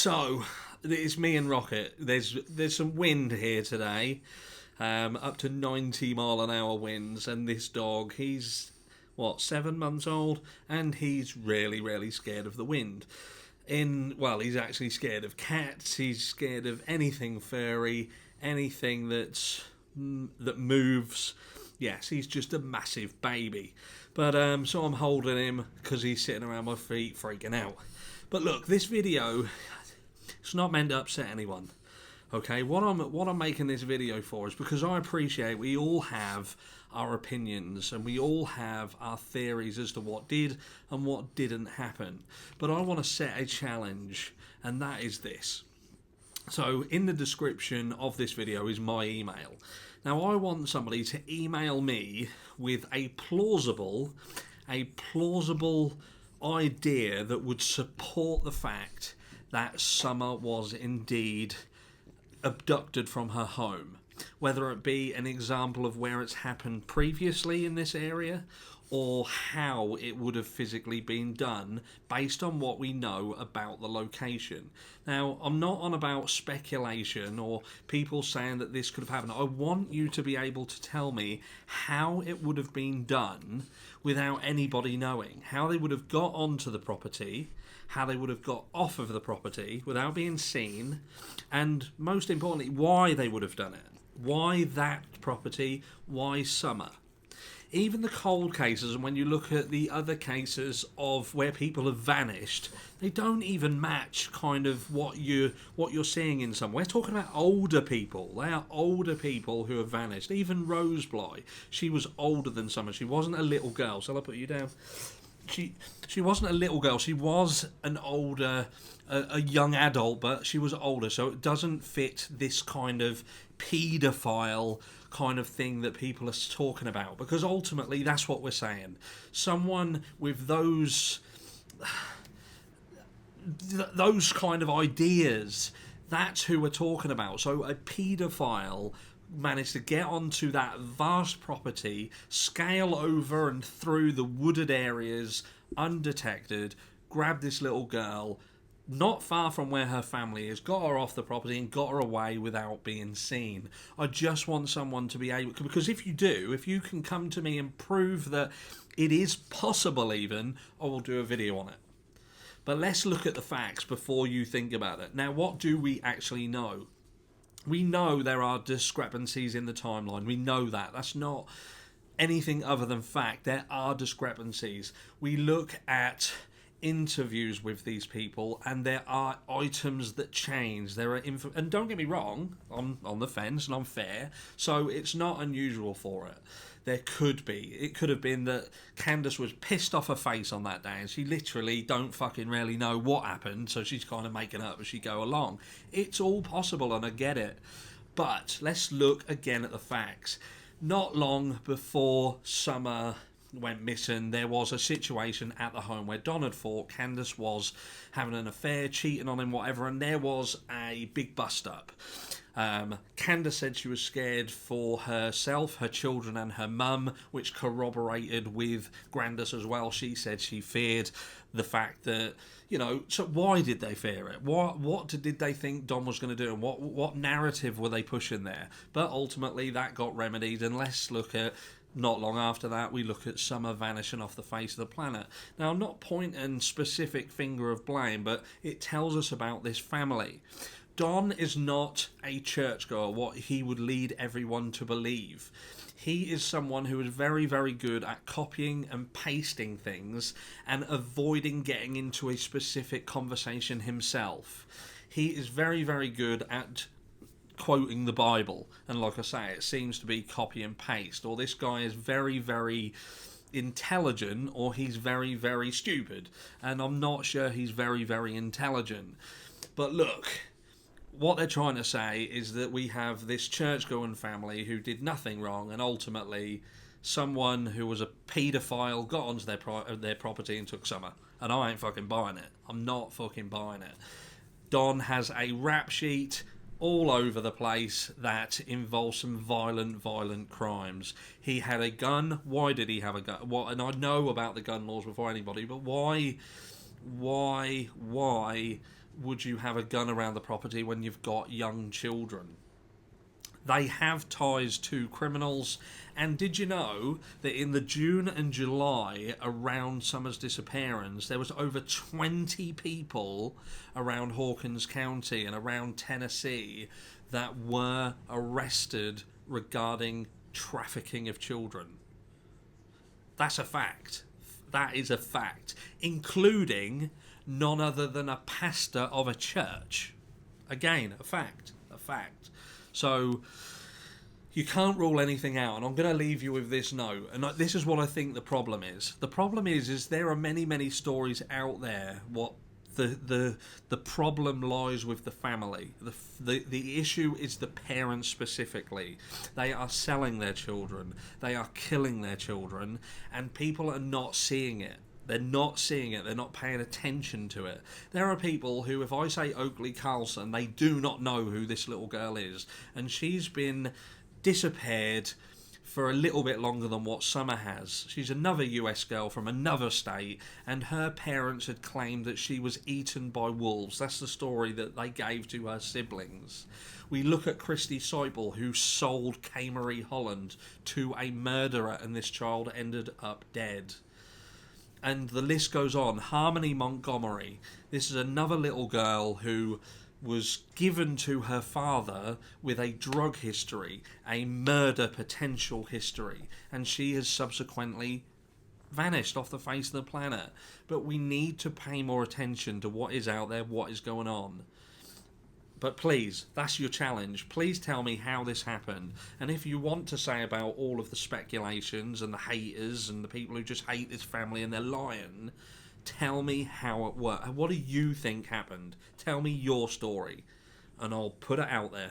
So, it's me and Rocket. There's some wind here today, up to 90-mile-an-hour winds, and this dog, he's, 7 months old, and he's really, really scared of the wind. He's actually scared of cats, he's scared of anything furry, anything that moves. Yes, he's just a massive baby. But so I'm holding him because he's sitting around my feet freaking out. But look, this video, it's not meant to upset anyone. Okay, what I'm making this video for is because I appreciate we all have our opinions and we all have our theories as to what did and what didn't happen. But I want to set a challenge, and that is this. So in the description of this video is my email. Now I want somebody to email me with a plausible idea that would support the fact that Summer was indeed abducted from her home, whether it be an example of where it's happened previously in this area or how it would have physically been done based on what we know about the location. Now, I'm not on about speculation or people saying that this could have happened. I want you to be able to tell me how it would have been done without anybody knowing, how they would have got onto the property, how they would have got off of the property without being seen, and most importantly, why they would have done it. Why that property? Why Summer? Even the cold cases, and when you look at the other cases of where people have vanished, they don't even match kind of what you're seeing in some. We're talking about older people. They are older people who have vanished. Even Rose Bly, she was older than Summer. She wasn't a little girl. Shall I put you down? She wasn't a little girl. She was an older, a young adult, but she was older. So it doesn't fit this kind of paedophile kind of thing that people are talking about, because ultimately that's what we're saying. Someone with those kind of ideas, that's who we're talking about. So a paedophile managed to get onto that vast property, scale over and through the wooded areas undetected, grab this little girl not far from where her family is, got her off the property and got her away without being seen. I just want someone to be able, because if you can come to me and prove that it is possible even, I will do a video on it. But let's look at the facts before you think about it. Now, what do we actually know? We know there are discrepancies in the timeline. We know that. That's not anything other than fact. There are discrepancies. We look at interviews with these people and there are items that change. There are and don't get me wrong, I'm on the fence and I'm fair, so it's not unusual for it. There could be. It could have been that Candace was pissed off her face on that day and she literally don't fucking really know what happened, so she's kind of making up as she go along. It's all possible and I get it. But let's look again at the facts. Not long before Summer went missing, there was a situation at the home where Don had thought Candace was having an affair, cheating on him, whatever, and there was a big bust up. Candace said she was scared for herself, her children and her mum, which corroborated with Grandis as well. She said she feared the fact that, so why did they fear it? What did they think Don was going to do, and what narrative were they pushing there? But ultimately that got remedied, and let's look at, not long after that, we look at Summer vanishing off the face of the planet. Now, I'm not pointing specific finger of blame, but it tells us about this family. Don is not a churchgoer, what he would lead everyone to believe. He is someone who is very, very good at copying and pasting things and avoiding getting into a specific conversation himself. He is very, very good at quoting the Bible, and like I say, it seems to be copy and paste, or this guy is very, very intelligent, or he's very, very stupid, and I'm not sure he's very, very intelligent. But look, what they're trying to say is that we have this church-going family who did nothing wrong, and ultimately someone who was a paedophile got onto their property and took Summer, and I ain't fucking buying it. I'm not fucking buying it. Don has a rap sheet all over the place that involves some violent crimes. He had a gun. Why did he have a gun? And I know about the gun laws before anybody, but why would you have a gun around the property when you've got young children? They have ties to criminals. And did you know that in the June and July around Summer's disappearance, there was over 20 people around Hawkins County and around Tennessee that were arrested regarding trafficking of children? That's a fact. That is a fact, including none other than a pastor of a church. Again, a fact. A fact. So you can't rule anything out, and I'm going to leave you with this note. And this is what I think the problem is. The problem is there are many stories out there. What the problem lies with the family. The issue is the parents specifically. They are selling their children. They are killing their children, and people are not seeing it. They're not seeing it. They're not paying attention to it. There are people who, if I say Oakley Carlson, they do not know who this little girl is. And she's been disappeared for a little bit longer than what Summer has. She's another US girl from another state, and her parents had claimed that she was eaten by wolves. That's the story that they gave to her siblings. We look at Christy Seipel, who sold Kay Marie Holland to a murderer, and this child ended up dead. And the list goes on. Harmony Montgomery. This is another little girl who was given to her father with a drug history, a murder potential history, and she has subsequently vanished off the face of the planet. But we need to pay more attention to what is out there, what is going on. But please, that's your challenge. Please tell me how this happened. And if you want to say about all of the speculations and the haters and the people who just hate this family and they're lying, tell me how it worked. What do you think happened? Tell me your story, and I'll put it out there.